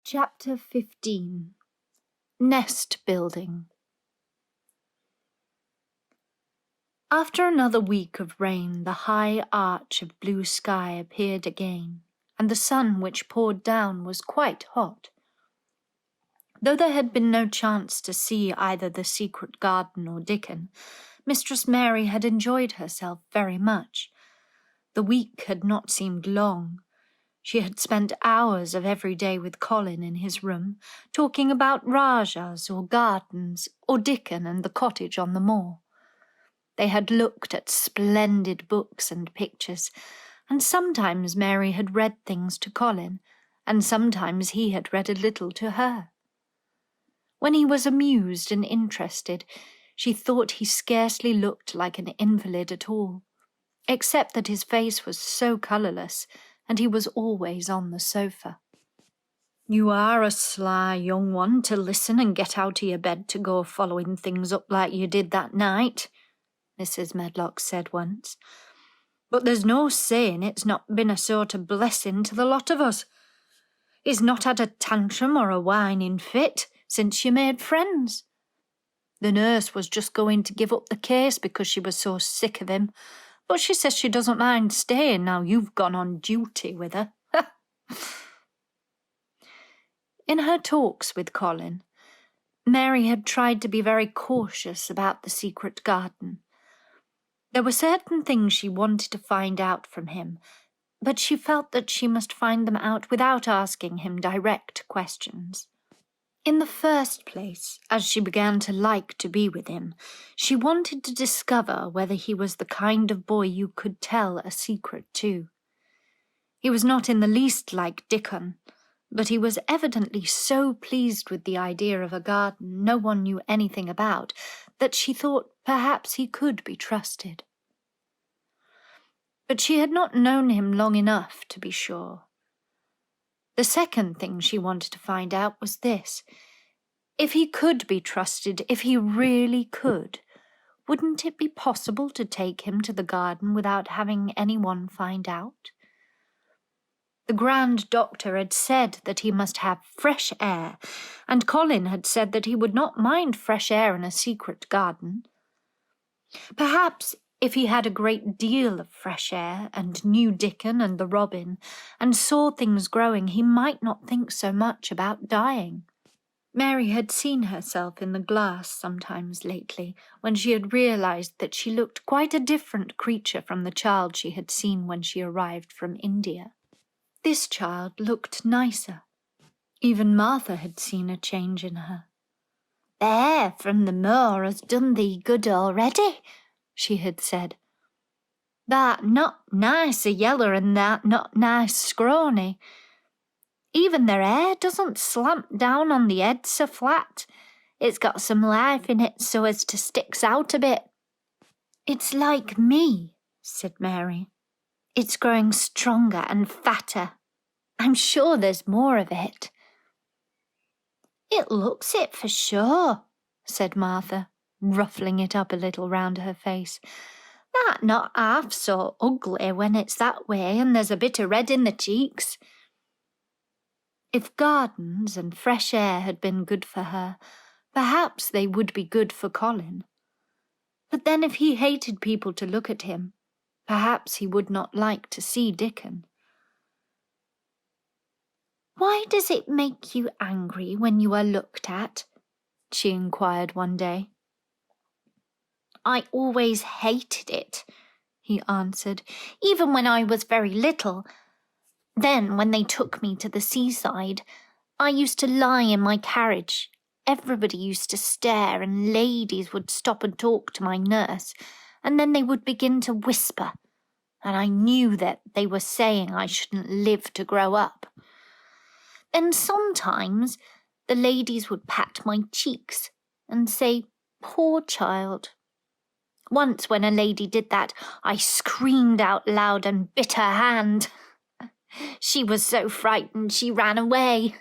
Chapter 15 Nest Building. After another week of rain, the high arch of blue sky appeared again, and the sun which poured down was quite hot. Though there had been no chance to see either the secret garden or Dickon, Mistress Mary had enjoyed herself very much. The week had not seemed long. She had spent hours of every day with Colin in his room, talking about Rajahs or gardens or Dickon and the cottage on the moor. They had looked at splendid books and pictures, and sometimes Mary had read things to Colin, and sometimes he had read a little to her. When he was amused and interested, she thought he scarcely looked like an invalid at all, except that his face was so colourless, and he was always on the sofa. "You are a sly young one to listen and get out of your bed to go following things up like you did that night," Mrs. Medlock said once. "But there's no saying it's not been a sort of blessing to the lot of us. He's not had a tantrum or a whining fit since you made friends. The nurse was just going to give up the case because she was so sick of him, but she says she doesn't mind staying now you've gone on duty with her." In her talks with Colin, Mary had tried to be very cautious about the secret garden. There were certain things she wanted to find out from him, but she felt that she must find them out without asking him direct questions. In the first place, as she began to like to be with him, she wanted to discover whether he was the kind of boy you could tell a secret to. He was not in the least like Dickon, but he was evidently so pleased with the idea of a garden no one knew anything about that she thought perhaps he could be trusted. But she had not known him long enough to be sure. The second thing she wanted to find out was this: if he could be trusted, if he really could, wouldn't it be possible to take him to the garden without having anyone find out? The Grand Doctor had said that he must have fresh air, and Colin had said that he would not mind fresh air in a secret garden. Perhaps if he had a great deal of fresh air, and knew Dickon and the robin, and saw things growing, he might not think so much about dying. Mary had seen herself in the glass sometimes lately, when she had realized that she looked quite a different creature from the child she had seen when she arrived from India. This child looked nicer. Even Martha had seen a change in her. "The air from the moor has done thee good already," she had said. "Thou'rt not nice a yeller and thou'rt not nice scrawny. Even their hair doesn't slant down on the head so flat. It's got some life in it so as to sticks out a bit." "It's like me," said Mary. "It's growing stronger and fatter. I'm sure there's more of it." "It looks it for sure," said Martha, ruffling it up a little round her face. "Thou'rt not half so ugly when it's that way and there's a bit of red in the cheeks." If gardens and fresh air had been good for her, perhaps they would be good for Colin. But then if he hated people to look at him, perhaps he would not like to see Dickon. "Why does it make you angry when you are looked at?" she inquired one day. "I always hated it," he answered, "even when I was very little. Then, when they took me to the seaside, I used to lie in my carriage. Everybody used to stare, and ladies would stop and talk to my nurse, and then they would begin to whisper, and I knew that they were saying I shouldn't live to grow up. Then sometimes the ladies would pat my cheeks and say, 'Poor child.' Once when a lady did that, I screamed out loud and bit her hand. She was so frightened she ran away."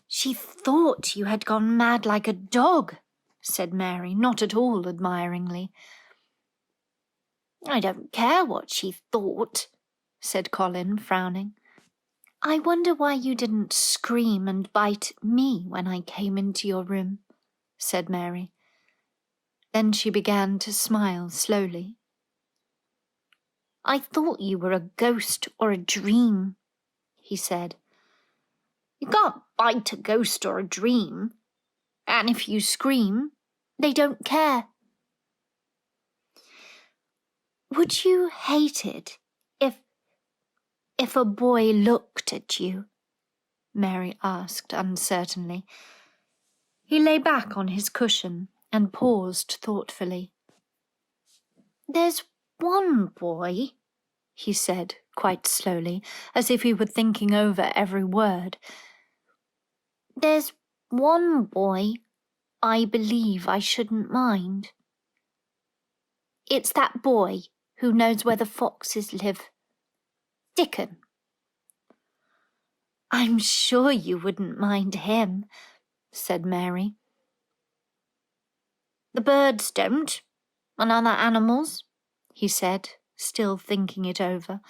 "She thought you had gone mad like a dog," said Mary, not at all admiringly. "I don't care what she thought," said Colin, frowning. I wonder why you didn't scream and bite me when I came into your room, said Mary. Then she began to smile slowly. I thought you were a ghost or a dream, he said. You can't bite a ghost or a dream, and if you scream, they don't care. Would you hate it if a boy looked at you? Mary asked uncertainly. He lay back on his cushion and paused thoughtfully. There's one boy, he said quite slowly, as if he were thinking over every word. There's one boy I believe I shouldn't mind. It's that boy who knows where the foxes live. Dickon. I'm sure you wouldn't mind him, said Mary. The birds don't, and other animals, he said, still thinking it over.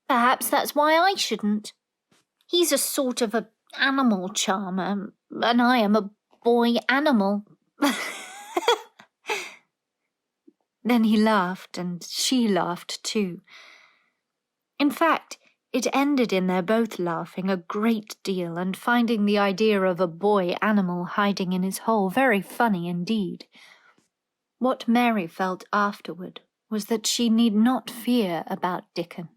Perhaps that's why I shouldn't. He's a sort of an animal charmer, and I am a boy animal. Then he laughed, and she laughed too. In fact, it ended in their both laughing a great deal and finding the idea of a boy animal hiding in his hole very funny indeed. What Mary felt afterward was that she need not fear about Dickon.